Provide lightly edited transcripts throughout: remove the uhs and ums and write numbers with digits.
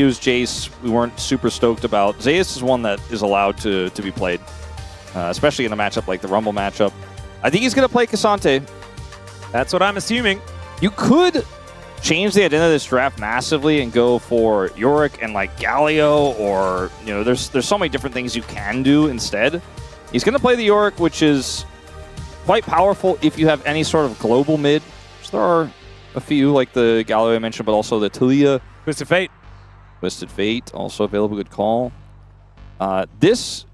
use Jace, we weren't super stoked about. Zeus is one that is allowed to be played, especially in a matchup like the Rumble matchup. I think he's going to play Cassante. That's what I'm assuming. You could change the identity of this draft massively and go for Yorick and like Galio, or there's so many different things you can do instead. He's going to play the Yorick, which is quite powerful if you have any sort of global mid, which there are a few, like the Galio I mentioned, but also the Talia. Twisted Fate. Twisted Fate, also available, good call. This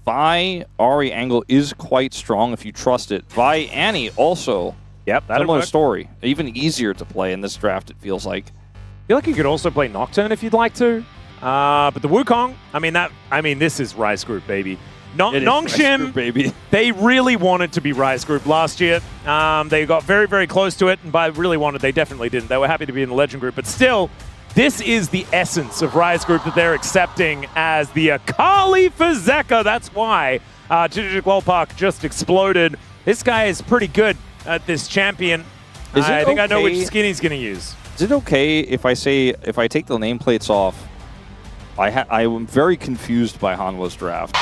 Vi Ahri angle is quite strong if you trust it. Vi Annie also, yep, similar story. Even easier to play in this draft, it feels like. I feel like you could also play Nocturne if you'd like to. But the Wukong, I mean, this is Rise Group, baby. NONGSHIM, baby. They really wanted to be Rise Group last year. They got very, very close to it, and by really wanted, they definitely didn't. They were happy to be in the Legend Group, but still, this is the essence of Rise Group that they're accepting as the Akali for Zeka. That's why Jijik Lolpark just exploded. This guy is pretty good at this champion. I think I know which skin he's going to use. Is it okay if I take the nameplates off? I am very confused by HANWHA's draft.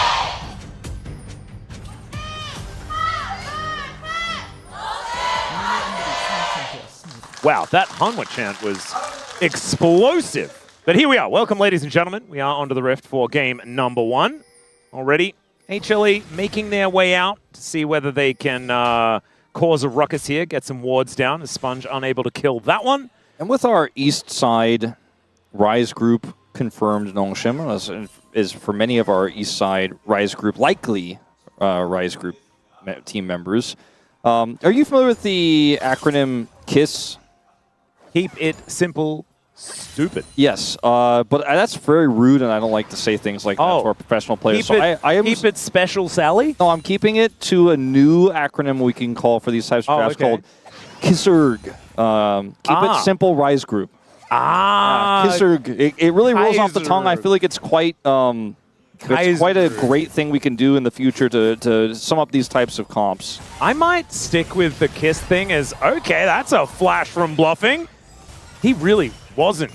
Wow, that HANWHA chant was explosive. But here we are. Welcome, ladies and gentlemen. We are onto the Rift for game number 1 already. HLE making their way out to see whether they can cause a ruckus here, get some wards down. As Sponge unable to kill that one. And with our east side Rise Group confirmed NONGSHIM, is for many of our east side Rise Group, likely Rise Group team members. Are you familiar with the acronym KISS? Keep it simple, stupid. Yes, but that's very rude, and I don't like to say things like that to our professional players. Keep it special, Sally? No, I'm keeping it to a new acronym we can call for these types of drafts called KISSERG. Keep it simple, Rise Group. KISSERG. It really rolls off the tongue. I feel like it's quite a great thing we can do in the future to sum up these types of comps. I might stick with the KISS thing as, okay, that's a flash from bluffing. He really wasn't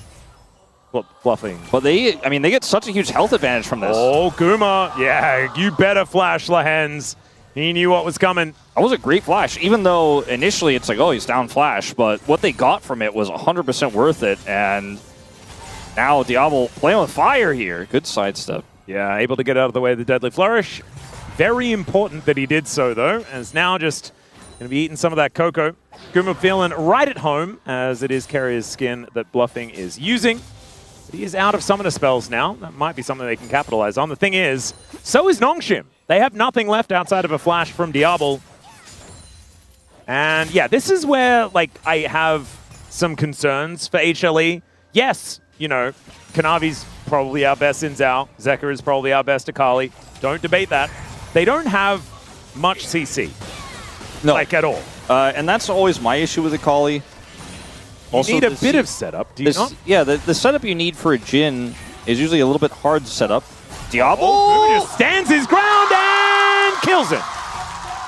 bluffing. But they get such a huge health advantage from this. Oh, Guma. Yeah, you better flash, Lahens. He knew what was coming. That was a great flash, even though initially it's like, oh, he's down flash. But what they got from it was 100% worth it. And now Diablo playing with fire here. Good sidestep. Yeah, able to get out of the way of the Deadly Flourish. Very important that he did so, though, as now just going to be eating some of that cocoa. Guma feeling right at home, as it is Keria's skin that bluffing is using. But he is out of summoner spells now. That might be something they can capitalize on. The thing is, so is NONGSHIM. They have nothing left outside of a flash from Diablo. And yeah, this is where I have some concerns for HLE. Yes, Kanavi's probably our best Xin Zhao. Zeka is probably our best Akali. Don't debate that. They don't have much CC. No. At all. And that's always my issue with Akali. Also, you need a bit of setup, do you not? Yeah, the setup you need for a Jhin is usually a little bit hard to set up. Diablo just stands his ground and kills him.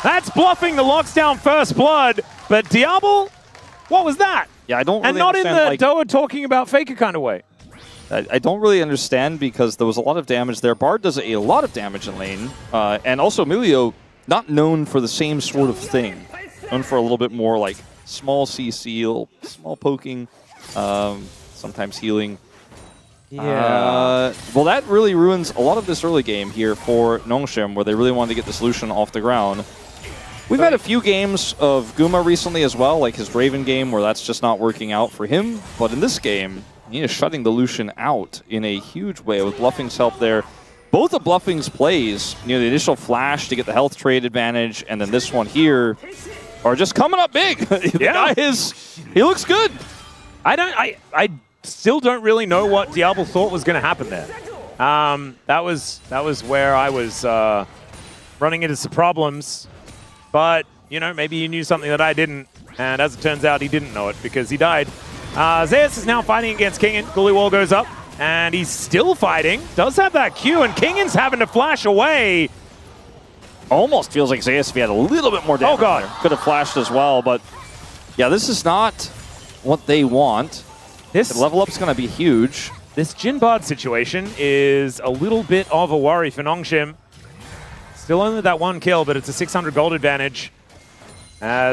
That's bluffing the locks down first blood. But Diablo, what was that? Yeah, I don't really And not in understand, the Doa talking about Faker kind of way. I don't really understand because there was a lot of damage there. Bard does a lot of damage in lane. And also Emilio, not known for the same sort of thing. Known for a little bit more like small CC, small poking, sometimes healing. Yeah. Well, that really ruins a lot of this early game here for NONGSHIM, where they really wanted to get the solution off the ground. We've had a few games of Guma recently as well, like his Draven game, where that's just not working out for him. But in this game, he is shutting the Lucian out in a huge way with Bluffing's help there. Both of Bluffing's plays, the initial flash to get the health trade advantage, and then this one here, are just coming up big. The guy he looks good. I still don't really know what Diablo thought was going to happen there. That was where I was running into some problems. But, maybe he knew something that I didn't. And as it turns out, he didn't know it because he died. Zeus is now fighting against Kingen. Gully Wall goes up. And he's still fighting. Does have that Q. And Kingen's having to flash away. Almost feels like Zeus, if he had a little bit more damage, could have flashed as well. But, yeah, this is not what they want. This level up's going to be huge. this Jin Bard situation is a little bit of a worry for NONGSHIM. Still only that one kill, but it's a 600 gold advantage.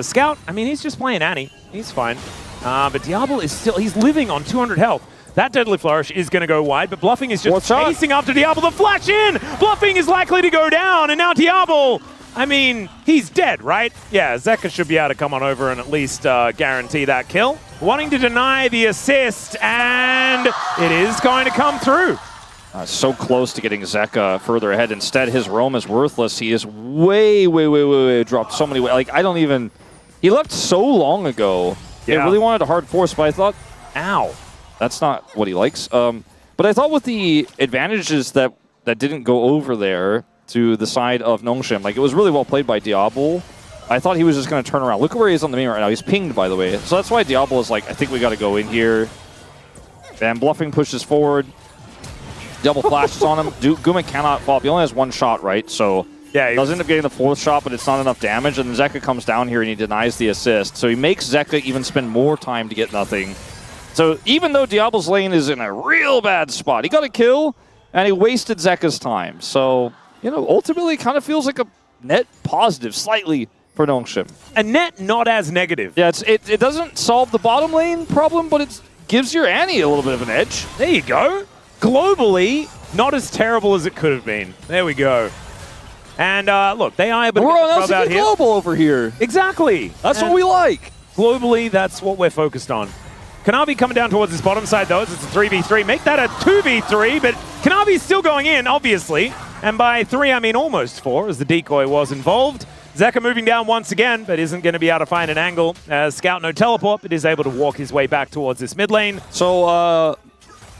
Scout, I mean, he's just playing Annie. He's fine. But Diablo is still, he's living on 200 health. That Deadly Flourish is going to go wide, but Bluffing is just chasing after Diablo. The flash in! Bluffing is likely to go down, and now Diablo, I mean, he's dead, right? Yeah, Zeka should be able to come on over and at least guarantee that kill. Wanting to deny the assist, and it is going to come through. So close to getting Zeka further ahead. Instead, his roam is worthless. He is way dropped so many. Like, I don't even... He left so long ago. Yeah. He really wanted a hard force, but I thought, ow. That's not what he likes. But I thought with the advantages that didn't go over there to the side of NONGSHIM, like it was really well played by Diablo. I thought he was just going to turn around. Look at where he is on the main right now. He's pinged, by the way. So that's why Diablo is like, I think we got to go in here. And Bluffing pushes forward. Double flashes on him. Guma cannot fall. He only has one shot, right? So yeah, he does end up getting the fourth shot, but it's not enough damage. And Zeka comes down here and he denies the assist. So he makes Zeka even spend more time to get nothing. So even though Diablo's lane is in a real bad spot, he got a kill, and he wasted Zeka's time. So, you know, ultimately kind of feels like a net positive, slightly, for NONGSHIM. A net not as negative. Yeah, it doesn't solve the bottom lane problem, but it gives your Annie a little bit of an edge. There you go. Globally, not as terrible as it could have been. There we go. And look, they are able to get the out here. Global over here. Exactly. That's what we like. Globally, that's what we're focused on. Kanavi coming down towards his bottom side, though, as it's a 3v3. Make that a 2v3, but Kanavi's still going in, obviously. And by 3, I mean almost 4, as the decoy was involved. Zeka moving down once again, but isn't going to be able to find an angle. As Scout no teleport, but is able to walk his way back towards this mid lane. So,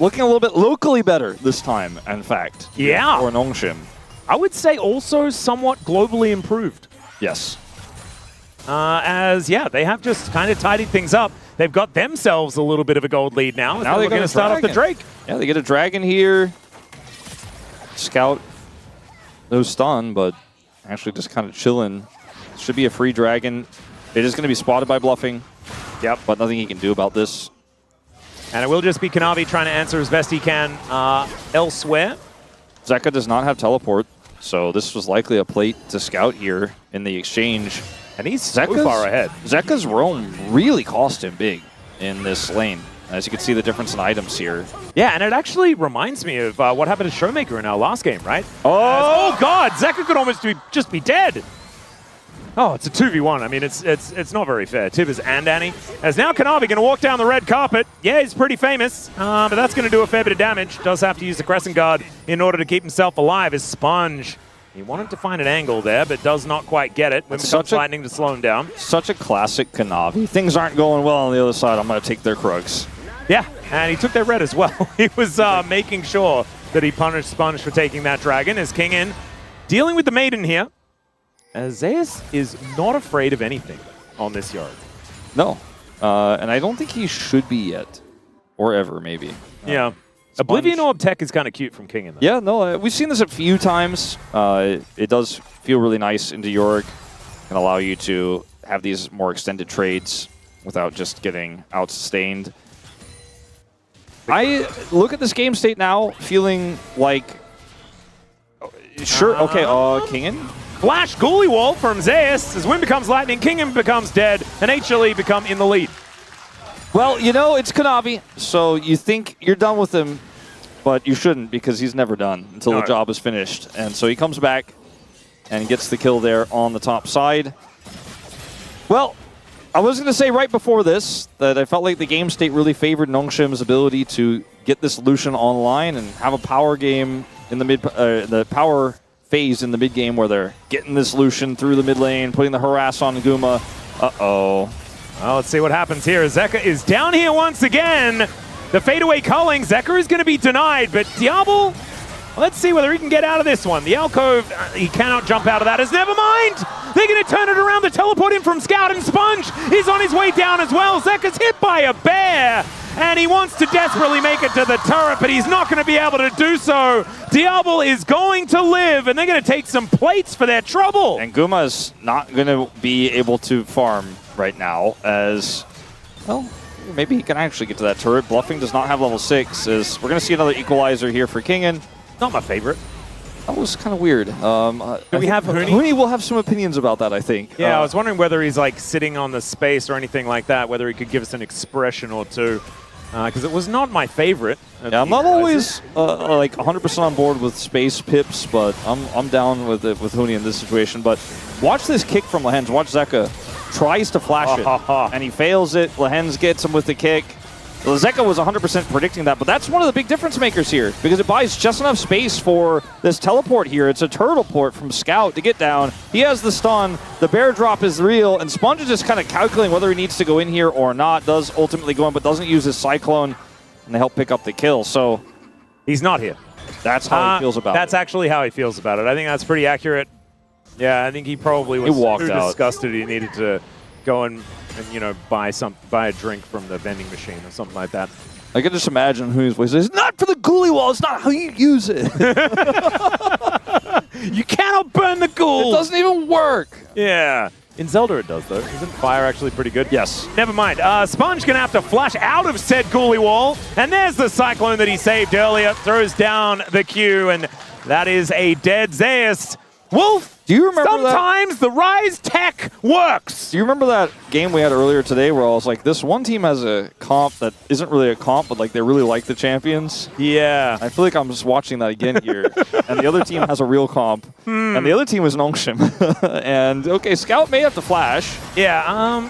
looking a little bit locally better this time, in fact. Yeah. For NONGSHIM. I would say also somewhat globally improved. Yes. As, yeah, they have just kind of tidied things up. They've got themselves a little bit of a gold lead now. Now they're going to start off the Drake. Yeah, they get a dragon here. Scout, no stun, but actually just kind of chilling. Should be a free dragon. It is going to be spotted by Bluffing. Yep. But nothing he can do about this. And it will just be Kanavi trying to answer as best he can elsewhere. Zeka does not have teleport, so this was likely a plate to Scout here in the exchange. And he's so far ahead. Zeka's roam really cost him big in this lane. As you can see the difference in items here. Yeah, and it actually reminds me of what happened to Showmaker in our last game, right? Oh God, Zeka could almost just be dead. Oh, it's a 2v1. I mean, it's not very fair. Tibbers and Annie. As now Kanavi going to walk down the red carpet. Yeah, he's pretty famous, but that's going to do a fair bit of damage. Does have to use the Crescent Guard in order to keep himself alive. As Sponge, he wanted to find an angle there, but does not quite get it. When it comes lightning to slow him down. Such a classic Kanavi. Things aren't going well on the other side. I'm going to take their Krugs. Yeah, and he took their red as well. He was making sure that he punished Sponge for taking that dragon. As King in, dealing with the Maiden here. As Zeus is not afraid of anything on this yard. No, and I don't think he should be yet. Or ever, maybe. Yeah. Oblivion Orb tech is kind of cute from King in, though. Yeah, no, we've seen this a few times. It does feel really nice into Yorick. Can allow you to have these more extended trades without just getting out-sustained. I look at this game state now, feeling like... Sure, okay, King in? Flash Ghoulie Wall from Zeus. As Wind becomes lightning, Kingham becomes dead, and HLE become in the lead. Well, you know, it's Kanavi, so you think you're done with him, but you shouldn't because he's never done until the job is finished. And so he comes back and gets the kill there on the top side. Well, I was going to say right before this that I felt like the game state really favored NONGSHIM's ability to get this Lucian online and have a power game in the the power phase in the mid game where they're getting this Lucian through the mid lane, putting the harass on Guma. Uh-oh. Well, let's see what happens here. Zeka is down here once again. The fadeaway culling. Zeka is going to be denied, but Diablo, let's see whether he can get out of this one. The alcove, he cannot jump out of that. As never mind. They're going to turn it around. The teleport in from Scout, and Sponge is on his way down as well. Zeka's hit by a bear, and he wants to desperately make it to the turret, but he's not going to be able to do so. Diablo is going to live, and they're going to take some plates for their trouble. And Guma's not going to be able to farm right now as, well, maybe he can actually get to that turret. Bluffing does not have level 6. We're going to see another equalizer here for Kingen. Not my favorite. That was kind of weird. Do we have Huni? Huni will have some opinions about that, I think. Yeah, I was wondering whether he's like sitting on the space or anything like that, whether he could give us an expression or two. Because it was not my favorite. Yeah, I'm not always like 100% on board with space pips, but I'm down with Huni in this situation. But watch this kick from Lehens. Watch Zeka tries to flash it, and he fails it. Lehens gets him with the kick. Well, Zeka was 100% predicting that, but that's one of the big difference makers here because it buys just enough space for this teleport here. It's a turtle port from Scout to get down. He has the stun. The bear drop is real, and Sponge is just kind of calculating whether he needs to go in here or not. Does ultimately go in, but doesn't use his Cyclone, and they help pick up the kill. So he's not here. That's how he feels about it. That's actually how he feels about it. I think that's pretty accurate. Yeah, I think he probably was too disgusted he needed to go and you know, buy a drink from the vending machine or something like that. I can just imagine whose voice is, not for the ghoulie wall, it's not how you use it. You cannot burn the ghoul. It doesn't even work. Yeah. In Zelda it does, though. Isn't fire actually pretty good? Yes. Never mind. Sponge going to have to flash out of said ghoulie wall. And there's the Cyclone that he saved earlier. Throws down the Q, and that is a dead Zeus. Wolf! Do you remember Sometimes the Rise tech works! Do you remember that game we had earlier today where I was like, this one team has a comp that isn't really a comp, but like they really like the champions? Yeah. I feel like I'm just watching that again here. And the other team has a real comp. And the other team is NONGSHIM. And, okay, Scout may have to flash. Yeah,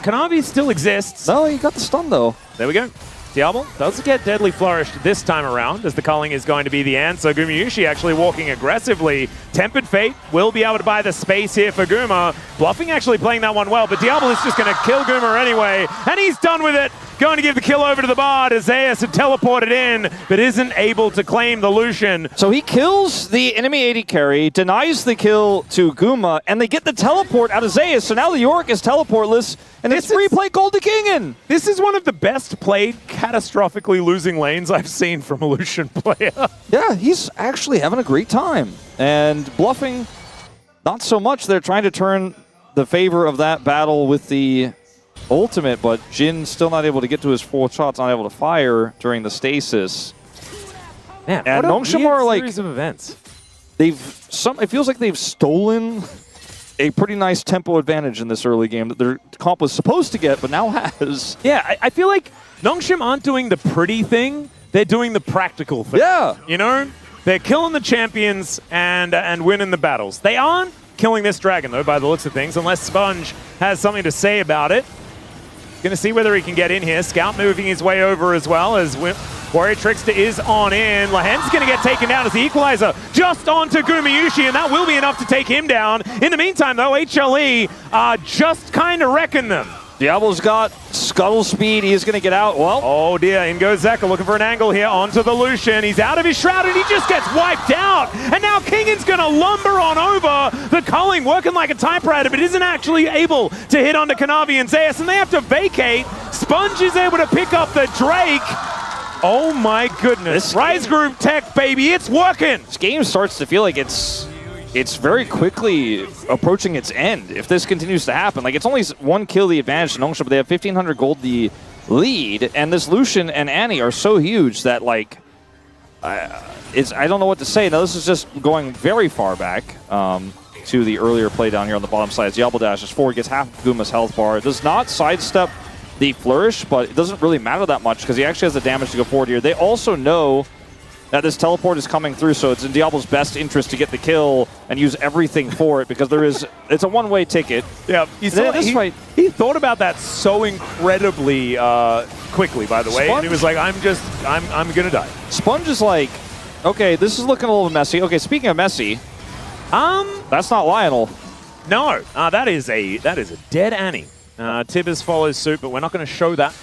Kanavi still exists. No, he got the stun, though. There we go. Diablo does get deadly flourished this time around, as the culling is going to be the answer. Gumayusi actually walking aggressively. Tempered Fate will be able to buy the space here for Guma. Bluffing actually playing that one well, but Diablo is just going to kill Guma anyway, and he's done with it. Going to give the kill over to the Bard as Zeus had teleported in, but isn't able to claim the Lucian. So he kills the enemy AD carry, denies the kill to Guma, and they get the teleport out of Zeus. So now the Yorick is teleportless, and it's free play gold to Kingen. This is one of the best played, catastrophically losing lanes I've seen from a Lucian player. Yeah, he's actually having a great time. And Bluffing, not so much. They're trying to turn the favor of that battle with the ultimate, but Jin still not able to get to his 4 shots, not able to fire during the stasis. Man, and NONGSHIM are like series of events. It feels like they've stolen a pretty nice tempo advantage in this early game that their comp was supposed to get, but now has. Yeah, I feel like NONGSHIM aren't doing the pretty thing; they're doing the practical thing. Yeah, you know, they're killing the champions and winning the battles. They aren't killing this dragon though, by the looks of things, unless Sponge has something to say about it. Going to see whether he can get in here. Scout moving his way over as well as Warrior Trickster is on in. Lahen's going to get taken down as the equalizer just onto Gumayusi, and that will be enough to take him down. In the meantime, though, HLE just kind of wrecking them. Diablo's got scuttle speed. He's going to get out. Well, oh dear, in goes Zeka looking for an angle here onto the Lucian. He's out of his shroud and he just gets wiped out. And now Kingen's going to lumber on over. The culling working like a typewriter, but isn't actually able to hit onto Kanavi and Zeus, and they have to vacate. Sponge is able to pick up the Drake. Oh my goodness. Rise Group Tech, baby, it's working. This game starts to feel like it's very quickly approaching its end if this continues to happen. Like, it's only 1 kill the advantage to NONGSHIM, but they have 1,500 gold the lead, and this Lucian and Annie are so huge that, like, I don't know what to say. Now, this is just going very far back to the earlier play down here on the bottom side. Diablo dashes forward, gets half of Guma's health bar. Does not sidestep the flourish, but it doesn't really matter that much because he actually has the damage to go forward here. They also know that this teleport is coming through, so it's in Diablo's best interest to get the kill and use everything for it because it's a one-way ticket. Yeah, he thought about that so incredibly quickly, by the way, and he was like, I'm gonna die. Sponge is like, okay, this is looking a little messy. Okay, speaking of messy, that's not Lionel. No, that is a dead Annie. Tibbers follows suit, but we're not going to show that.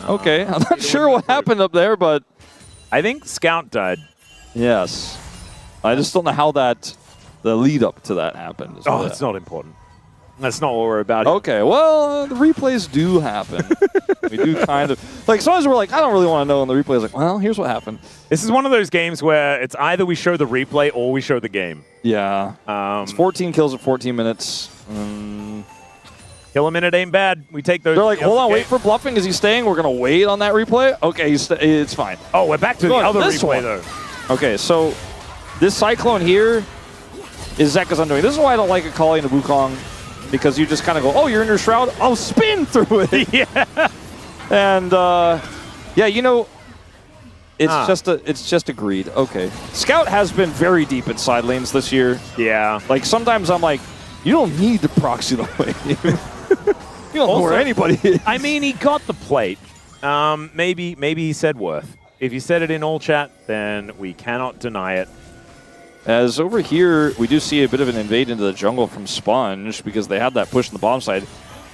Okay, I'm not sure what happened up there, but I think Scout died. Yes. I just don't know how the lead up to that happened. Oh, it's not important. That's not what we're about. Okay, well, the replays do happen. We do kind of, like, sometimes we're like, I don't really want to know, and the replay is like, well, here's what happened. This is one of those games where it's either we show the replay or we show the game. Yeah. It's 14 kills at 14 minutes. Kill a minute ain't bad. We take those. They're like, hold on, wait for bluffing. Is he staying? We're going to wait on that replay? Okay, it's fine. Oh, we're back to the other replay, though. Okay, so this Cyclone here is Zeka's undoing. This is why I don't like Akali and the Wukong, because you just kind of go, oh, you're in your shroud? Oh, spin through it. Yeah. And, yeah, you know, it's just a greed. Okay. Scout has been very deep in side lanes this year. Yeah. Like, sometimes I'm like, you don't need to proxy the wave. You don't know where anybody is. I mean, he got the plate. Maybe he said worth. If you said it in all chat, then we cannot deny it. As over here, we do see a bit of an invade into the jungle from Sponge because they had that push on the bottom side.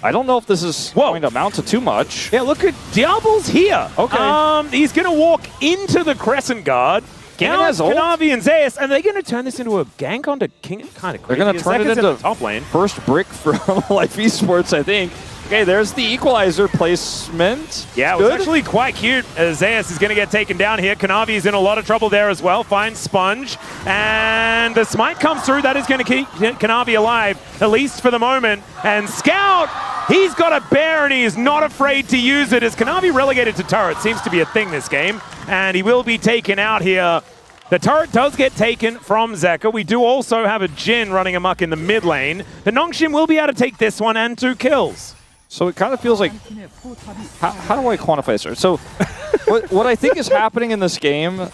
I don't know if this is going to amount to too much. Yeah, look at Diablo's here. Okay. He's going to walk into the Crescent Guard. Now it's Kanavi and Zeus, and they're going to turn this into a gank onto King. Kind of crazy. They're going to turn it into top lane. First brick from Life Esports, I think. Okay, there's the equalizer placement. Yeah, it was actually quite cute. Zeus is going to get taken down here. Kanavi is in a lot of trouble there as well. Finds Sponge. And the smite comes through. That is going to keep Kanavi alive, at least for the moment. And Scout, he's got a bear and he is not afraid to use it. As Kanavi relegated to turret, seems to be a thing this game. And he will be taken out here. The turret does get taken from Zeka. We do also have a Jhin running amok in the mid lane. The NONGSHIM will be able to take this one and 2 kills. So it kind of feels like, how do I quantify this? So what I think is happening in this game,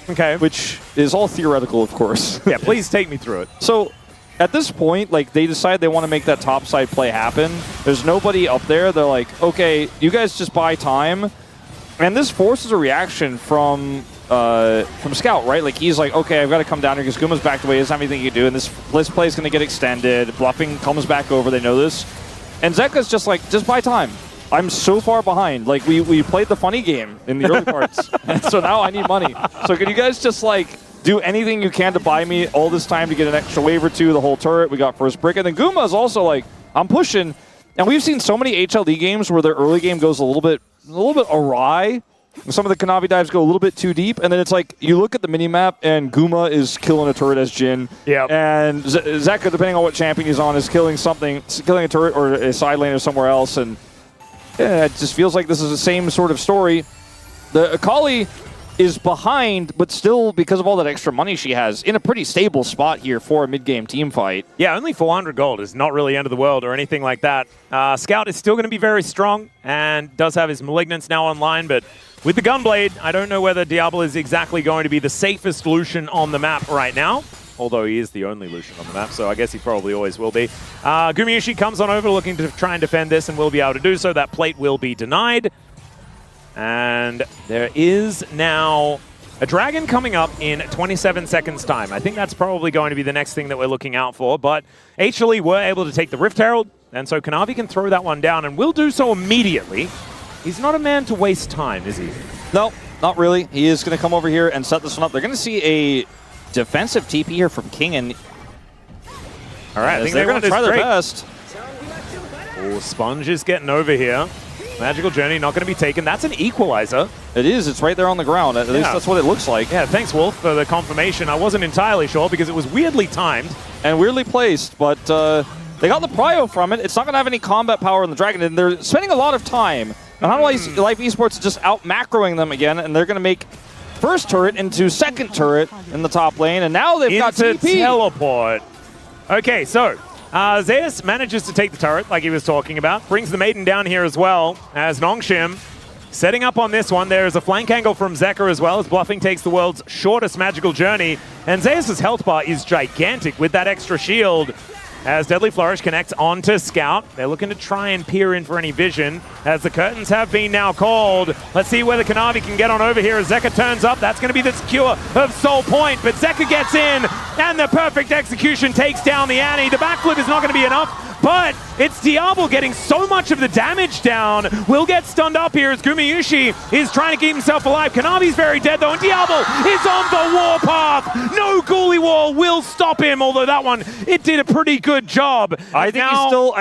okay, which is all theoretical, of course. Yeah, please take me through it. So at this point, like, they decide they want to make that top side play happen. There's nobody up there. They're like, okay, you guys just buy time. And this forces a reaction from Scout, right? Like, he's like, okay, I've got to come down here because Guma's backed away. He doesn't have anything he can do. And this play is going to get extended. Bluffing comes back over. They know this. And Zeka's just like, just buy time. I'm so far behind. Like, we played the funny game in the early parts. And so now I need money. So can you guys just, like, do anything you can to buy me all this time to get an extra wave or two, the whole turret? We got first brick. And then Guma's also like, I'm pushing. And we've seen so many HLE games where their early game goes a little bit awry. Some of the Kanavi dives go a little bit too deep, and then it's like, you look at the minimap, and Guma is killing a turret as Jhin. Yep. And Zeka, depending on what champion he's on, is killing a turret or a side lane or somewhere else. And yeah, it just feels like this is the same sort of story. The Akali is behind, but still, because of all that extra money she has, in a pretty stable spot here for a mid-game team fight. Yeah, only 400 gold is not really end of the world or anything like that. Scout is still going to be very strong and does have his Malignance now online, but with the Gunblade, I don't know whether Diablo is exactly going to be the safest Lucian on the map right now, although he is the only Lucian on the map, so I guess he probably always will be. Gumayusi comes on over looking to try and defend this and will be able to do so. That plate will be denied. And there is now a dragon coming up in 27 seconds time. I think that's probably going to be the next thing that we're looking out for, but HLE were able to take the Rift Herald, and so Kanavi can throw that one down and will do so immediately. He's not a man to waste time, is he? No, not really. He is going to come over here and set this one up. They're going to see a defensive TP here from King, and all right, I think they're going to try their best. Oh, Sponge is getting over here. Magical Journey not going to be taken. That's an equalizer. It is. It's right there on the ground. At least that's what it looks like. Yeah, thanks, Wolf, for the confirmation. I wasn't entirely sure because it was weirdly timed. And weirdly placed, but they got the prio from it. It's not going to have any combat power on the Dragon, and they're spending a lot of time. And HANWHA Life Esports is just out-macroing them again, and they're going to make first turret into second turret in the top lane, and now they've got TP. Teleport. Okay, so Zeus manages to take the turret, like he was talking about, brings the Maiden down here as well, as NONGSHIM setting up on this one. There is a flank angle from Zeka as well, as Bluffing takes the world's shortest magical journey, and Zeus' health bar is gigantic with that extra shield. As Deadly Flourish connects onto Scout. They're looking to try and peer in for any vision as the curtains have been now called. Let's see whether Kanavi can get on over here as Zeka turns up. That's going to be the secure of Soul Point, but Zeka gets in and the perfect execution takes down the Annie. The backflip is not going to be enough, but it's Diablo getting so much of the damage down. Will get stunned up here as Gumayusi is trying to keep himself alive. Kanavi's very dead though, and Diablo is on the warpath. No Ghoulie Wall will stop him, although that one, it did a pretty good job. I think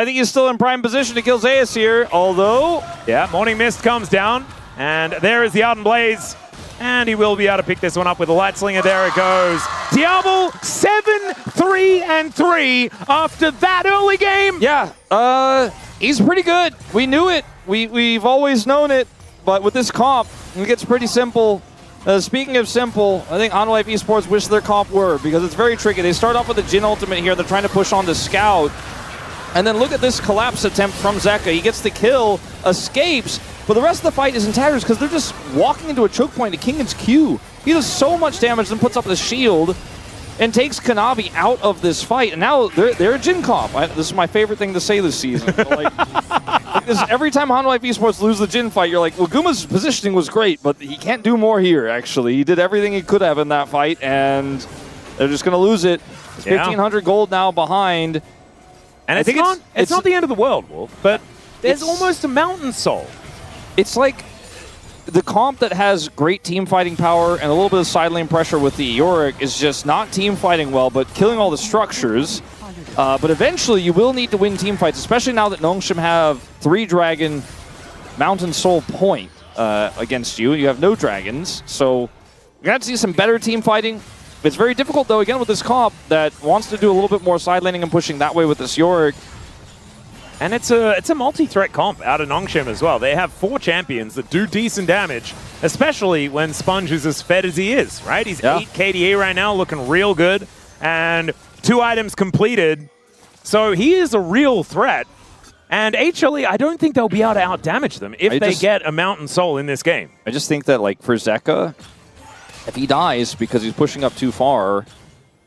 he's still in prime position to kill Zeus here, although... Yeah, Morning Mist comes down, and there is the Ardent Blaze, and he will be able to pick this one up with a Light Slinger. There it goes. Diablo 7-3-3 after that early game. Yeah, He's pretty good. We knew it. We've always known it. But with this comp, it gets pretty simple. Speaking of simple, I think HANWHA Esports wish their comp were, because it's very tricky. They start off with the Jhin ultimate here. They're trying to push on the Scout. And then look at this collapse attempt from Zeka. He gets the kill, escapes, but the rest of the fight is in tatters because they're just walking into a choke point to Kingan's Q. He does so much damage and puts up the shield and takes Kanavi out of this fight. And now they're a Jhin comp. This is my favorite thing to say this season. Every time HANWHA Esports lose the Jhin fight, you're like, well, Guma's positioning was great, but he can't do more here, actually. He did everything he could have in that fight, and they're just going to lose it. It's 1,500 gold now behind. And it's not the end of the world, Wolf, but there's almost a mountain soul. It's like the comp that has great team fighting power and a little bit of side lane pressure with the Yorick is just not team fighting well, but killing all the structures. But eventually you will need to win team fights, especially now that NONGSHIM have 3 Dragon Mountain Soul point against you. You have no dragons, so you're going to see some better team fighting. It's very difficult, though, again, with this comp that wants to do a little bit more side laning and pushing that way with this Yorick. And it's a multi-threat comp out of NONGSHIM as well. They have 4 champions that do decent damage, especially when Sponge is as fed as he is, right? He's 8 KDA right now, looking real good, and 2 items completed. So he is a real threat. And HLE, I don't think they'll be able to out-damage them if they get a Mountain Soul in this game. I just think that, like, for Zeka, if he dies because he's pushing up too far,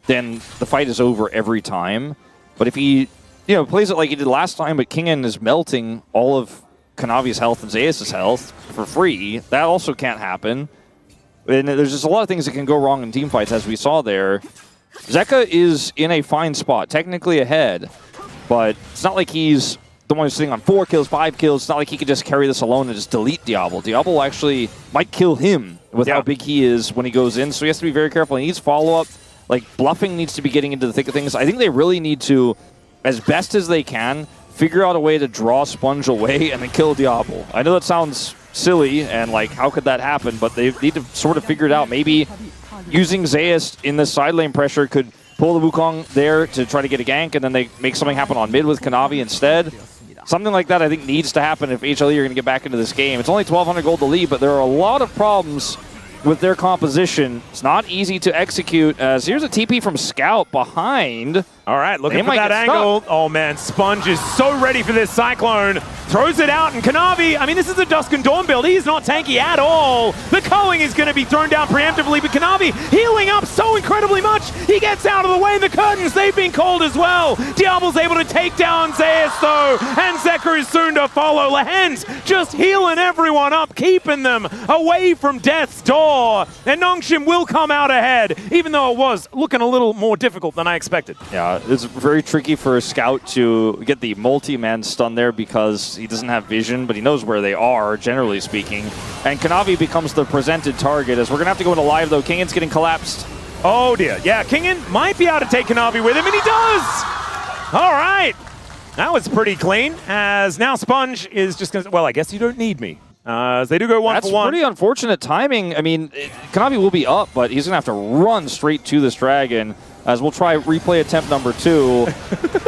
then the fight is over every time. But if he, plays it like he did last time, but Kingan is melting all of Kanavi's health and Zeus' health for free, that also can't happen. And there's just a lot of things that can go wrong in team fights, as we saw there. Zeka is in a fine spot, technically ahead, but it's not like he's the one who's sitting on 4 kills, 5 kills. It's not like he could just carry this alone and just delete Diablo. Diablo actually might kill him with how big he is when he goes in, so he has to be very careful. He needs follow-up. Like, bluffing needs to be getting into the thick of things. I think they really need to, as best as they can, figure out a way to draw Sponge away and then kill Diablo. I know that sounds silly, and, like, how could that happen? But they need to sort of figure it out. Maybe using Zeus in the side lane pressure could pull the Wukong there to try to get a gank, and then they make something happen on mid with Kanavi instead. Something like that, I think, needs to happen if HLE are going to get back into this game. It's only 1,200 gold to lead, but there are a lot of problems with their composition. It's not easy to execute. Here's a TP from Scout behind. All right, looking for that angle. Oh, man, Sponge is so ready for this Cyclone. Throws it out, and Kanavi, I mean, this is a Dusk and Dawn build. He's not tanky at all. The culling is going to be thrown down preemptively, but Kanavi healing up so incredibly much. He gets out of the way, and the curtains, they've been called as well. Diablo's able to take down Zeus, though, and Zeka is soon to follow. Lahen's just healing everyone up, keeping them away from death's door. And NONGSHIM will come out ahead, even though it was looking a little more difficult than I expected. Yeah, it's very tricky for a Scout to get the multi-man stun there because he doesn't have vision, but he knows where they are, generally speaking. And Kanavi becomes the presented target, as we're going to have to go into live, though. Kingan's getting collapsed. Oh, dear. Yeah, Kingan might be able to take Kanavi with him, and he does! All right. That was pretty clean, as now Sponge is just going to... Well, I guess you don't need me. As they do go 1 for 1. That's pretty unfortunate timing. I mean, Kanavi will be up, but he's going to have to run straight to this dragon. As we'll try replay attempt number 2,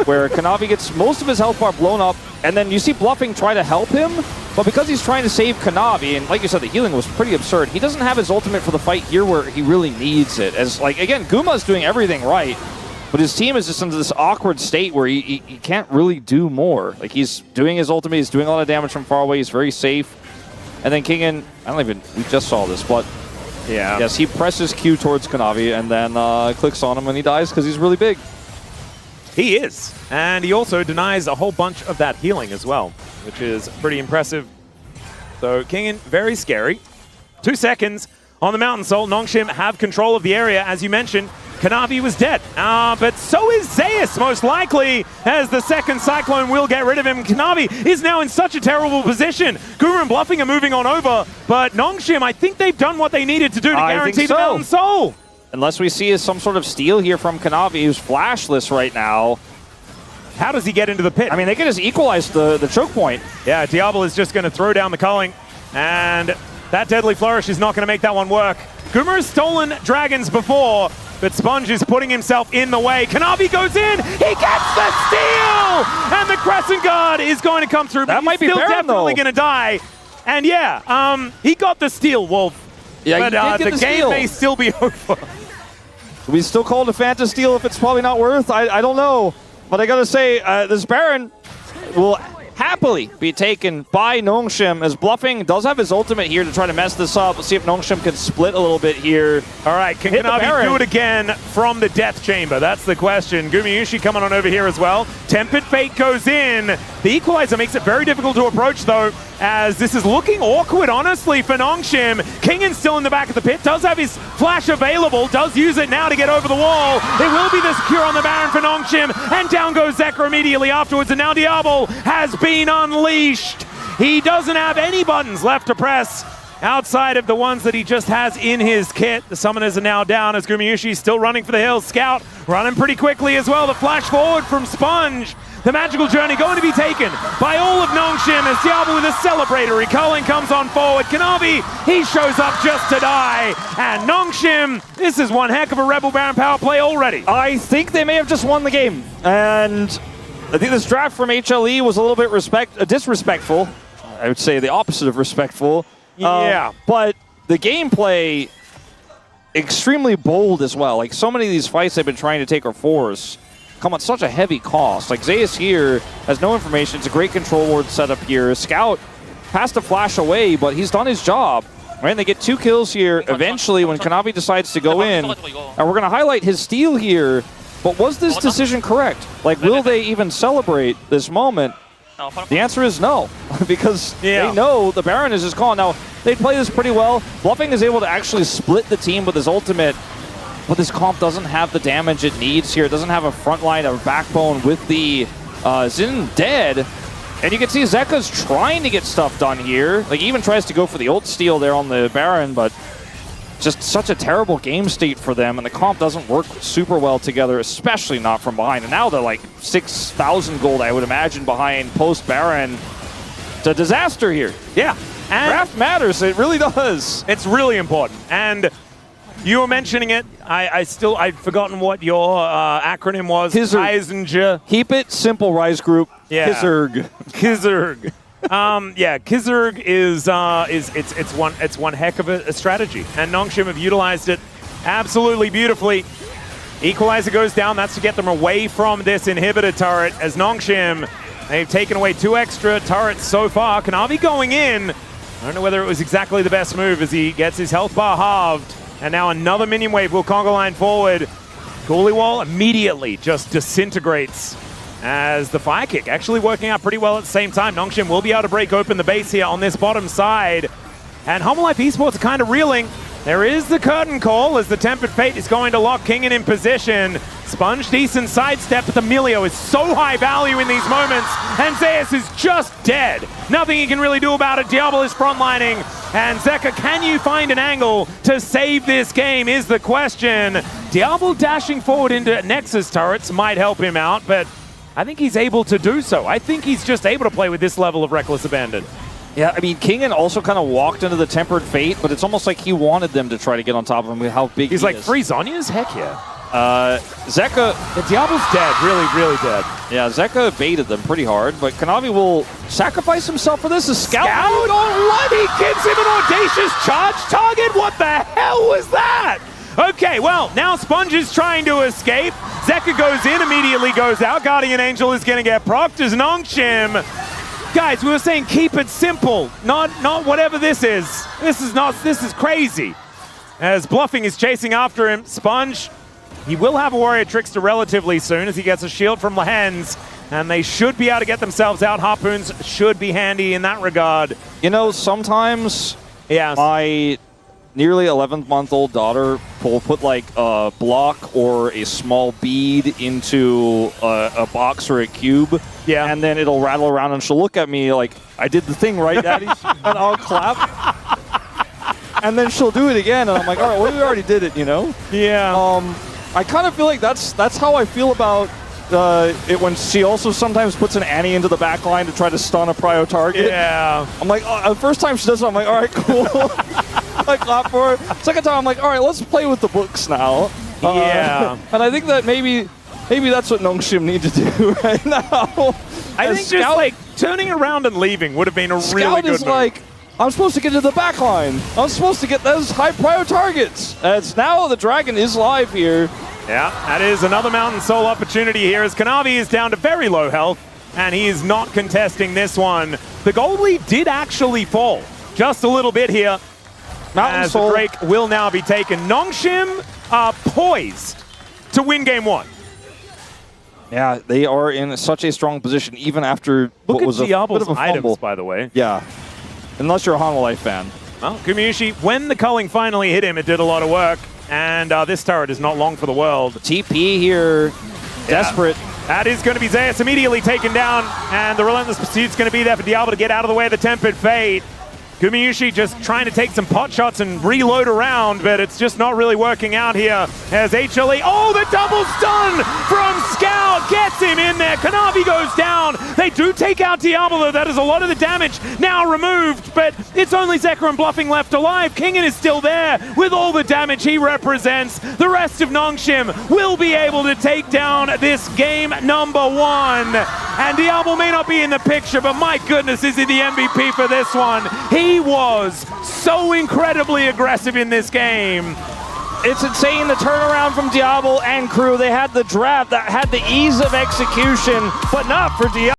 where Kanavi gets most of his health bar blown up, and then you see Bluffing try to help him, but because he's trying to save Kanavi, and like you said, the healing was pretty absurd, he doesn't have his ultimate for the fight here where he really needs it. As, like, again, Guma's doing everything right, but his team is just into this awkward state where he can't really do more. Like, he's doing his ultimate, he's doing a lot of damage from far away, he's very safe. And then Kingan, we just saw this, but yeah. Yes, he presses Q towards Kanavi and then clicks on him and he dies because he's really big. He is. And he also denies a whole bunch of that healing as well, which is pretty impressive. So Kingan, very scary. 2 seconds on the Mountain Soul. NONGSHIM have control of the area, as you mentioned. Kanavi was dead, but so is Zeus, most likely, as the second Cyclone will get rid of him. Kanavi is now in such a terrible position. Guru and Bluffing are moving on over, but NONGSHIM, I think they've done what they needed to do to guarantee the Mountain Soul. Unless we see some sort of steal here from Kanavi, who's flashless right now. How does he get into the pit? I mean, they can just equalize the choke point. Yeah, Diablo is just going to throw down the culling, and that Deadly Flourish is not going to make that one work. Guma has stolen dragons before, but Sponge is putting himself in the way. Kanavi goes in, he gets the steal! And the Crescent Guard is going to come through, but that might be still Baron, definitely going to die. And yeah, he got the steal, Wolf. Yeah, but the game steal. may still be over. Do we still call it a Fanta steal if it's probably not worth? I don't know. But I gotta say, this Baron will happily be taken by NONGSHIM, as Bluffing does have his ultimate here to try to mess this up. Let's see if NONGSHIM can split a little bit here. All right, can Kanavi do it again from the Death Chamber? That's the question. Gumayusi coming on over here as well. Tempered Fate goes in. The Equalizer makes it very difficult to approach, though, as this is looking awkward, honestly, for NONGSHIM. Kingen still in the back of the pit, does have his flash available, does use it now to get over the wall. It will be the secure on the Baron for NONGSHIM, and down goes Zekka immediately afterwards, and now Diablo has been unleashed. He doesn't have any buttons left to press outside of the ones that he just has in his kit. The summoners are now down as Gumayusi is still running for the hills. Scout running pretty quickly as well. The flash forward from Sponge. The magical journey going to be taken by all of NONGSHIM as Diablo with a celebratory culling comes on forward. Kanavi, he shows up just to die. And NONGSHIM, this is one heck of a Rebel Baron power play already. I think they may have just won the game. And I think this draft from HLE was a little bit disrespectful. I would say the opposite of respectful. Yeah. But the gameplay, extremely bold as well. Like, so many of these fights they've been trying to take are fours come at such a heavy cost. Like, Zeus here has no information. It's a great control ward setup here. Scout has to flash away, but he's done his job. Right, and they get 2 kills here eventually when Kanavi decides to go in. And we're going to highlight his steal here. But was this decision correct? Like, will they even celebrate this moment? The answer is no, because they know the Baron is just gone. Now, they play this pretty well. Bluffing is able to actually split the team with his ultimate, but this comp doesn't have the damage it needs here. It doesn't have a front line of backbone with the Xin dead. And you can see Zekka's trying to get stuff done here. Like, he even tries to go for the ult steal there on the Baron, but just such a terrible game state for them, and the comp doesn't work super well together, especially not from behind. And now they're like 6,000 gold, I would imagine, behind post-Baron. It's a disaster here. Yeah. And draft matters. It really does. It's really important. And you were mentioning it. I'd forgotten what your acronym was. Kizerg. Keep it simple, Rise Group. Yeah. Kizerg. Kizerg. Yeah, Kizerg is one heck of a strategy, and NONGSHIM have utilized it absolutely beautifully. Equalizer goes down. That's to get them away from this inhibitor turret. As NONGSHIM, they've taken away 2 extra turrets so far. Kanavi going in. I don't know whether it was exactly the best move as he gets his health bar halved, and now another minion wave will conga line forward. Coolie Wall immediately just disintegrates, as the fire kick actually working out pretty well at the same time. NONGSHIM will be able to break open the base here on this bottom side. And HANWHA Esports are kind of reeling. There is the curtain call as the Tempered Fate is going to lock Kingen in position. Sponge, decent sidestep, but the Emilio is so high value in these moments. And Zeus is just dead. Nothing he can really do about it. Diablo is frontlining. And Zekka, can you find an angle to save this game is the question. Diablo dashing forward into Nexus turrets might help him out, but I think he's able to do so. I think he's just able to play with this level of reckless abandon. Yeah, I mean, Kingen also kind of walked into the Tempered Fate, but it's almost like he wanted them to try to get on top of him with how big he's he like, is. free Zhonya's? Heck yeah. Zekka... Yeah, Diablo's dead. Really, really dead. Yeah, Zekka baited them pretty hard, but Kanavi will sacrifice himself for this. A Scout? He gives him an audacious charge target? What the hell was that? Okay, well, now Sponge is trying to escape. Zekka goes in, immediately goes out. Guardian Angel is going to get procced as NONGSHIM. Guys, we were saying keep it simple, not whatever this is. This is crazy. As Bluffing is chasing after him, Sponge, he will have a Warrior Trickster relatively soon as he gets a shield from Lehens, and they should be able to get themselves out. Harpoons should be handy in that regard. You know, sometimes my nearly 11-month-old daughter will put like a block or a small bead into a box or a cube, and then it'll rattle around and she'll look at me like, I did the thing, right, Daddy? And I'll clap. And then she'll do it again, and I'm like, all right, well, we already did it, you know? Yeah. I kind of feel like that's how I feel about it when she also sometimes puts an Annie into the back line to try to stun a prio target. Yeah. I'm like, the first time she does it, I'm like, all right, cool. I clap for her. Second time, I'm like, all right, let's play with the books now. Yeah. And I think that maybe that's what NONGSHIM need to do right now. I think just like turning around and leaving would have been a really Scout good is move. like, I'm supposed to get to the back line. I'm supposed to get those high prior targets. It's now the Dragon is live here. Yeah, that is another Mountain Soul opportunity here as Kanavi is down to very low health, and he is not contesting this one. The gold lead did actually fall just a little bit here. Mountain as Soul the break will now be taken. NONGSHIM are poised to win game one. Yeah, they are in such a strong position even after what was a bit of a fumble. Items, by the way. Yeah, unless you're a HANWHA Life fan. Well, Gumayusi, when the culling finally hit him, it did a lot of work. And this turret is not long for the world. TP here, desperate. That is going to be Zeus immediately taken down, and the Relentless Pursuit's going to be there for Diablo to get out of the way of the Tempered Fate. Gumayusi just trying to take some pot shots and reload around, but it's just not really working out here as HLE. Oh, the double stun from Scout gets him in there. Kanavi goes down. They do take out Diablo. That is a lot of the damage now removed, but it's only Zekrom and Bluffing left alive. Kingen is still there with all the damage he represents. The rest of NONGSHIM will be able to take down this game number one. And Diablo may not be in the picture, but my goodness, is he the MVP for this one? He was so incredibly aggressive in this game. It's insane, the turnaround from Diablo and crew. They had the draft that had the ease of execution, but not for Diablo.